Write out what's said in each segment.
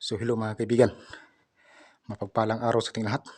So hello mga kaibigan, mapagpalang araw sa ating lahat.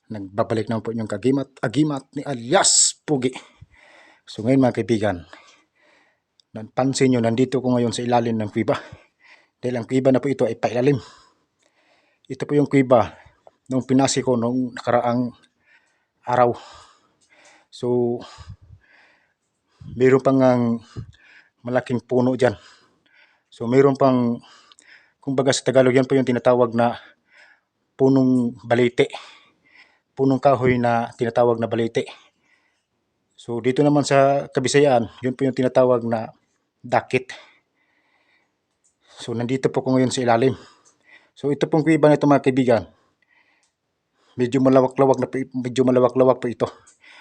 Nagbabalik naman po inyong agimat ni alias Pugi. So ngayon mga kaibigan, napansin nyo nandito ko ngayon sa ilalim ng kuweba. Dahil ang kuweba na po ito ay pailalim. Ito po yung kuweba nung pinasi ko nung nakaraang araw. So mayroon pang malaking puno dyan. So mayroon pang, kumbaga sa Tagalog yan po yung tinatawag na punong balite. Punong kahoy na tinatawag na balite. So dito naman sa Kabisayaan, yun po yung tinatawag na dakit. So nandito po ko ngayon sa ilalim. So ito pong kuweba na ito mga kaibigan, medyo malawak-lawak po ito.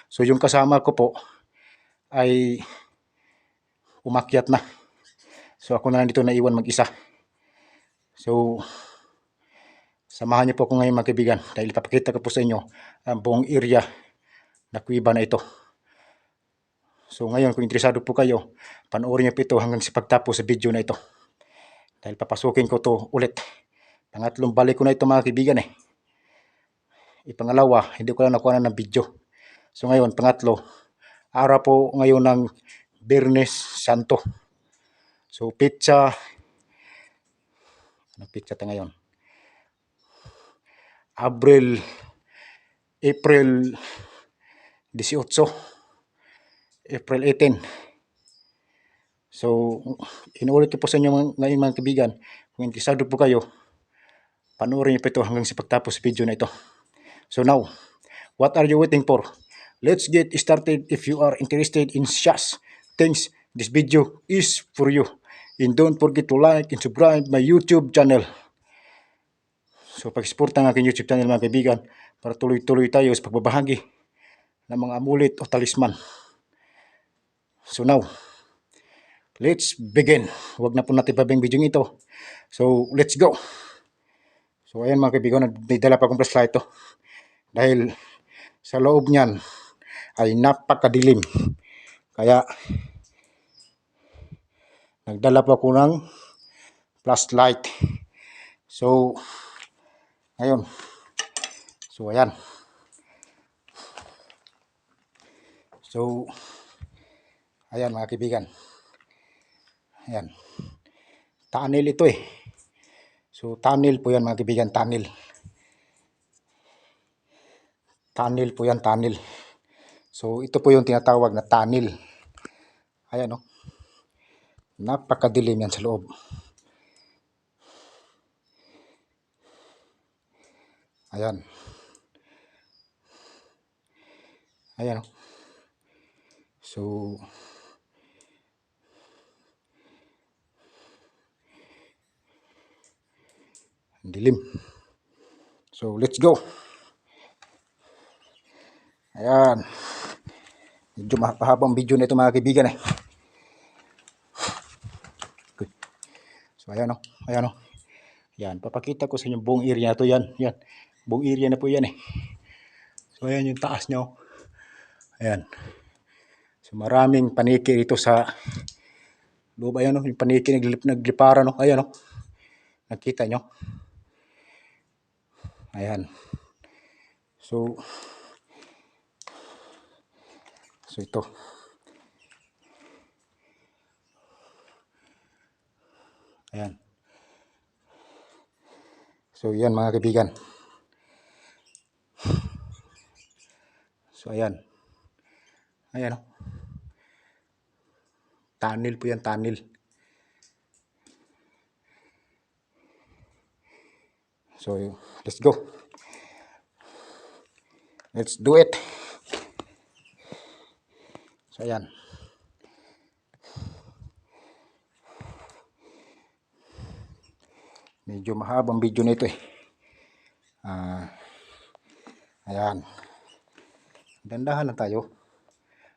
So yung kasama ko po ay umakyat na. So ako na lang dito naiwan mag-isa. So samahan niyo po ako ngayon mga kaibigan dahil ipapakita ko po sa inyo ang buong area na kuweba na ito. So ngayon kung interesado po kayo, panoorin niyo po ito hanggang sa pagtapos sa video na ito. Dahil papasukin ko to ulit. Pangatlong balik ko na ito mga kaibigan . Ipangalawa, hindi ko lang nakuha ng video. So ngayon, pangatlo, araw po ngayon ng Biyernes Santo. So pizza, anong pizza tayo ngayon? April 18, April 18. So inuulit ko po sa inyo ngayon mga kaibigan, kung interesado po kayo, panoorin niyo po ito hanggang sa pagtapos sa video na ito. So now, what are you waiting for? Let's get started. If you are interested in such things, this video is for you. And don't forget to like and subscribe my YouTube channel. So pag-support ang aking YouTube channel mga kaibigan para tuloy-tuloy tayo sa pagbabahagi ng mga amulet o talisman. So now, let's begin. Huwag na po natin pabing video ito. So let's go. So ayan mga kaibigan, nagdala pa akong flashlight ito. Dahil sa loob niyan ay napakadilim. Kaya nagdala pa ako ng flashlight. So ngayon. So ayan. So ayan mga kaibigan. Ayan. Tunnel ito . So tunnel po yan mga kaibigan, tunnel. Tunnel po yan, tunnel. So ito po yung tinatawag na tunnel. Ayan . Napakadilim yan sa loob. Ayan. Ayan . So dilim. So let's go. Ayan. Medyo mahabang video na ito mga kaibigan . So ayan . Ayan . Yan, papakita ko sa inyo buong area na to yan. Yan. Buong area na po yan . So ayan yung taas niya . Ayan. So maraming paniki dito sa loob. Ayan . Yung paniki nagliparan . Ayan . Nakita nyo. Ayan. So ito. Ayan. So yan mga kaibigan. So ayan. Ayan . Tunnel po yan, tunnel. So let's go. Let's do it. So ayan. Medyo mahabang video nito . Ayan. Dandahan lang tayo.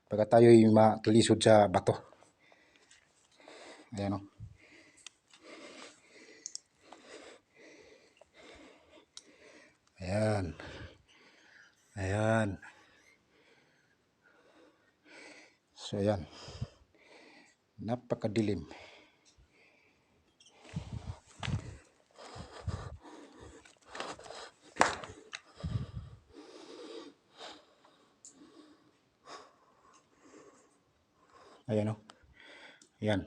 Pagka tayo ay matalisod sa bato. Ayan . Ayan. Ayan. So ayan. Napakadilim. Ayan o. Ayan.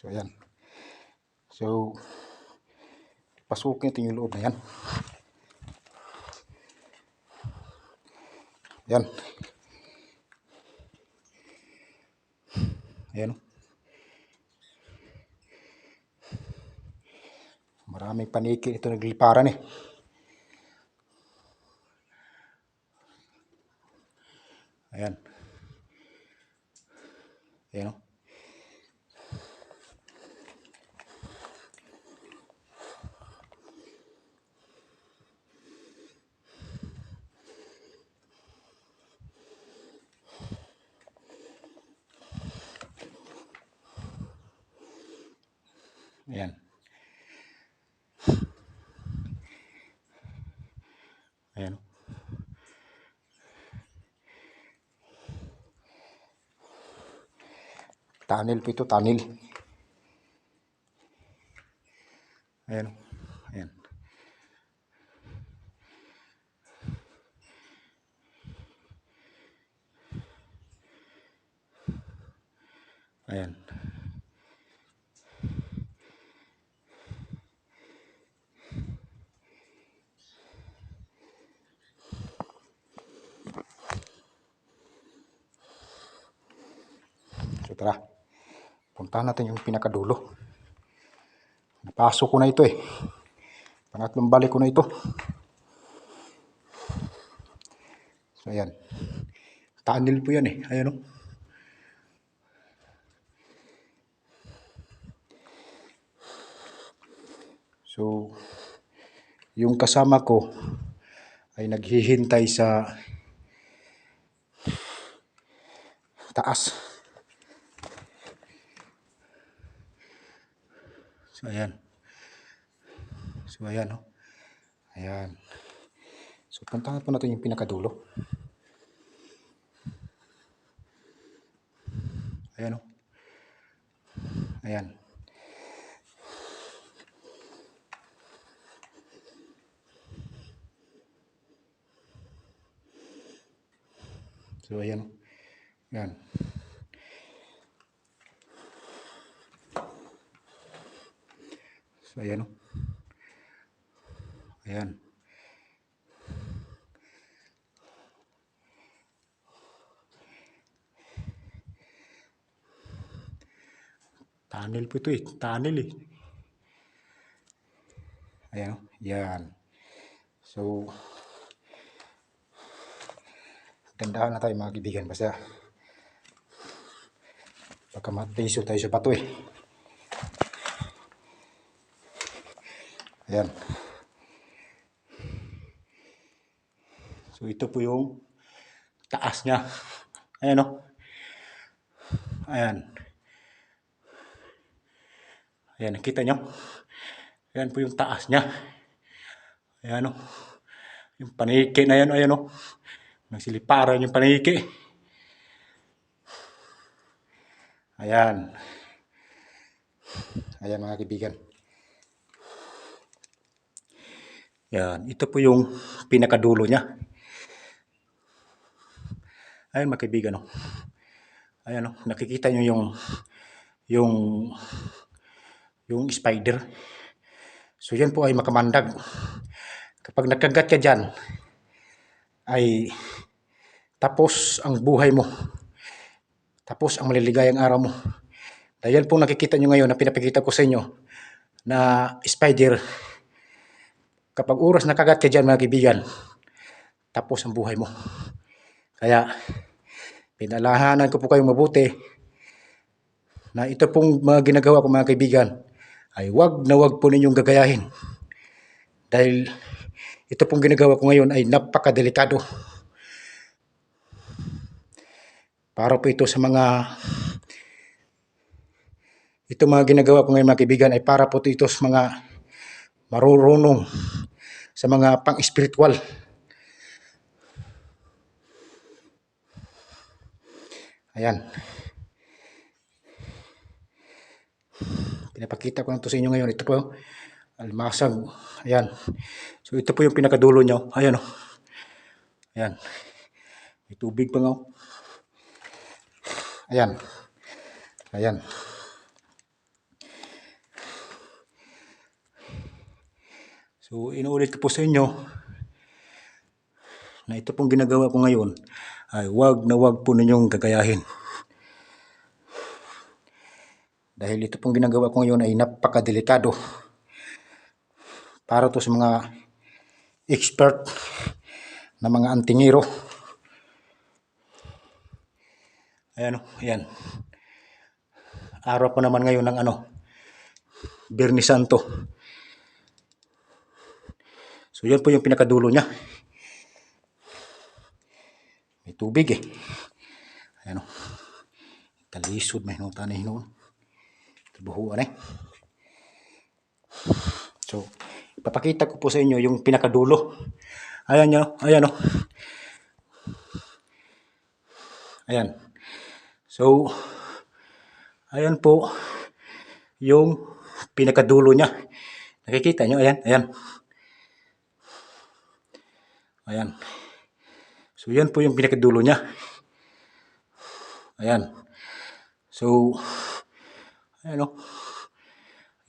So ayan. So pasukin natin yung loob na yan. Ayan. Ayan o. Maraming paniki ito nagliparan eh. Ayan. Ayan o. Ayan. Ayan. Tunnel po ito, tunnel. Ayan. Ayan. Ayan. So tara, puntahan natin yung pinakadulo. Napasok ko na ito eh. Pangatlong balik ko na ito. So ayan. Tunnel po yan eh. Ayan o. So yung kasama ko ay naghihintay sa taas. So ayan. So ayan o. Ayan. So puntahan po natin yung pinakadulo. Ayan o. Ayan. So ayan o. Ayan. So ayan o. Ayan. Tunnel po ito eh. Tunnel eh. Ayan o. Ayan. So dandahan na tayo mga kaibigan. Basta baka matiso tayo sa bato eh. Ayan. So ito po yung taas niya. Ayan o. Ayan. Ayan, nakita nyo? Ayan po yung taas niya. Ayan o. Yung paniki na yan, ayan o. Nagsiliparan yung paniki. Ayan. Ayan mga kaibigan. Ayan, ito po yung pinakadulo niya. Ayan mga kaibigan o. Ayan o, nakikita nyo yung spider. So yan po ay makamandag. Kapag nagkagat ka dyan, ay tapos ang buhay mo. Tapos ang maliligayang araw mo. Dahil po nakikita nyo ngayon na pinapakita ko sa inyo na spider, kapag oras nakagat ka dyan mga kaibigan, tapos ang buhay mo. Kaya pinalahanan ko po kayong mabuti na ito pong mga ginagawa ko mga kaibigan ay wag na wag po ninyong gagayahin. Dahil ito pong ginagawa ko ngayon ay napakadelikado. Para po ito sa mga ginagawa ko ngayon mga kaibigan ay para po ito sa mga marurunong sa mga pang-spiritual. Ayan. Pinapakita ko lang ito sa inyo ngayon. Ito po Alimasag. Ayan. So ito po yung pinakadulo niya. Ayan o. Ayan. May tubig pa nga. Ayan. Ayan. So inuulit ko po sa inyo na ito pong ginagawa ko ngayon ay wag na wag po ninyong gagayahin. Dahil ito pong ginagawa ko ngayon ay napakadelikado. Para to sa mga expert na mga antingero. Ayan o, ayan. Araw pa naman ngayon ng Biyernes Santo. So yan po yung pinakadulo niya. May tubig eh. Ayan o. Talisod, may hinunta na hinuon. Buhuan eh. So, ipapakita ko po sa inyo yung pinakadulo. Ayan nyo, ayan o. Ayan. So, ayan po yung pinakadulo niya. Nakikita nyo, ayan, ayan. Ayan. So, yan po yung pinakadulo niya. Ayan. So, ayan o.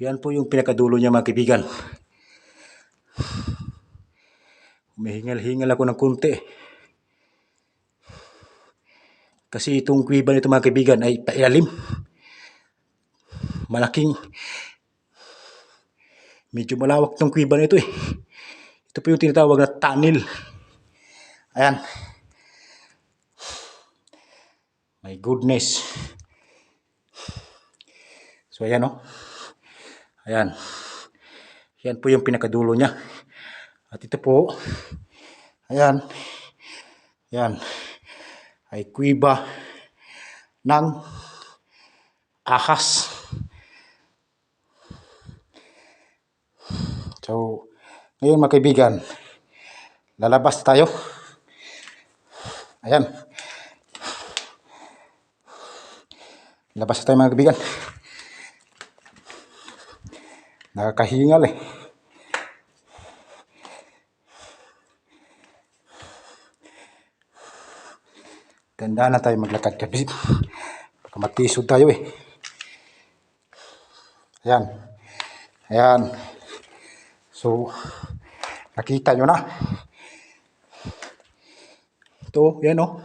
Yan po yung pinakadulo niya mga kaibigan. Humihingal-hingal ako ng konti. Kasi itong kuweba nito mga kaibigan ay pailalim. Malaking, medyo malawak itong kuweba nito eh. Ito po yung tinatawag na tunnel. Ayan. My goodness. So ayan o. Ayan. Yan po yung pinakadulo niya. At ito po, ayan, ayan, ay kuweba ng ahas. So, ngayon mga kaibigan, lalabas tayo. Ayan. Labas tayo mga kaibigan. Nakakahingal eh. Ganda na tayo maglakad kasi baka matisod tayo eh. Ayan. Ayan. So, nakita nyo na. Ito, yan o.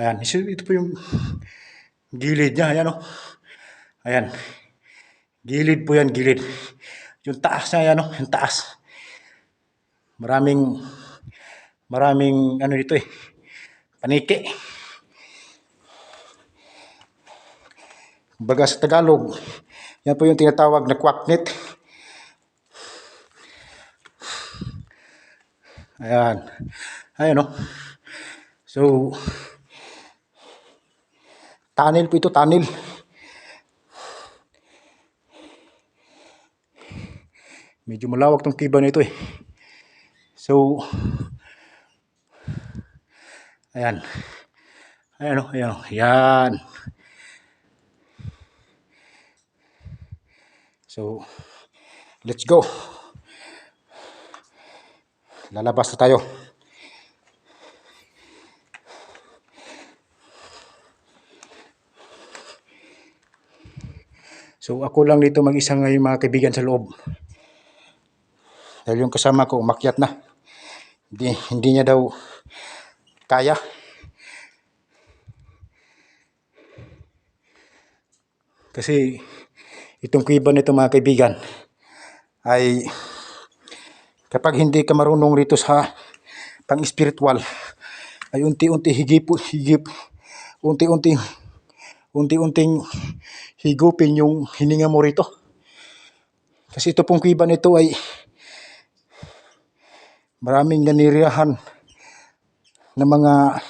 Ayan. Ito po yung gilid niya. Ayan o. Ayan. Gilid po yan, gilid. Yung taas niya, yan o. Yung taas. Maraming dito eh. Paniki. Kumbaga sa Tagalog, yan po yung tinatawag na kwaknit. Ayan. Ayan o. So, tunnel po ito, tunnel. Medyo malawak tong kiba nito eh. So, ayan. Ayan o, ayan o. Ayan. So, let's go. Lalabas na tayo. So, ako lang dito mag-isa ngayon mga kaibigan sa loob. Dahil yung kasama ko umakyat na. Hindi niya daw kaya. Kasi itong kuweba nito mga kaibigan ay kapag hindi ka marunong rito sa pang-spiritual ay unti-unting higupin yung hininga mo rito. Kasi ito pong kuweba nito ay maraming nanirahan na mga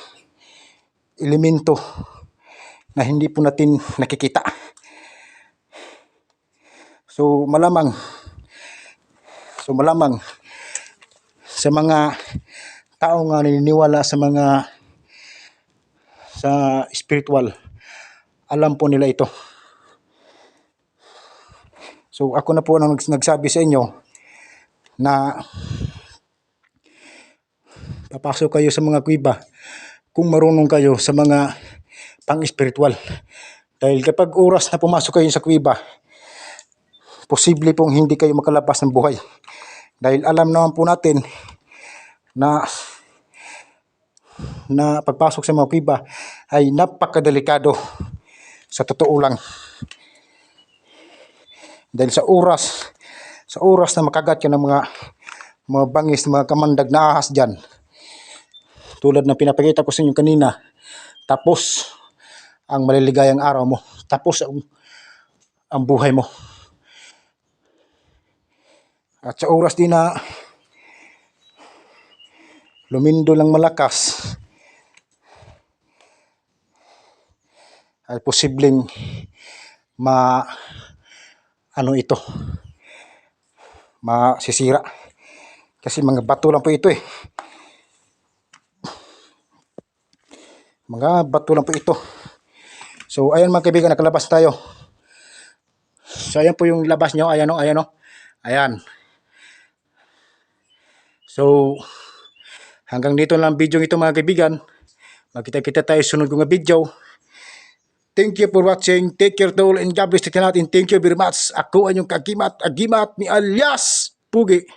elemento na hindi po natin nakikita. So malamang sa mga tao nga naniniwala sa spiritual, alam po nila ito. So ako na po nang nagsabi sa inyo na papasok kayo sa mga kuweba kung marunong kayo sa mga pang-espiritual. Dahil kapag oras na pumasok kayo sa kuweba, posible pong hindi kayo makalabas ng buhay. Dahil alam naman po natin na pagpasok sa mga kuweba ay napakadelikado sa totoo lang. Dahil sa oras na makagat ka ng mga bangis, mga kamandag na ahas dyan, tulad ng pinapakita ko sa inyo kanina, tapos ang maliligayang araw mo, tapos ang buhay mo. At sa oras din na lumindo lang malakas, ay posibleng masisira. Kasi mga bato lang po ito eh. Mga bato lang po ito. So ayan mga kaibigan, nakalabas tayo. So ayan po yung labas nyo. Ayan o, ayan o. Ayan. So hanggang dito lang video ito mga kaibigan. Magkita-kita tayo sunod kong video. Thank you for watching. Take care to all and God bless natin. Thank you very much. Ako ang inyong agimat ni alias Pugi.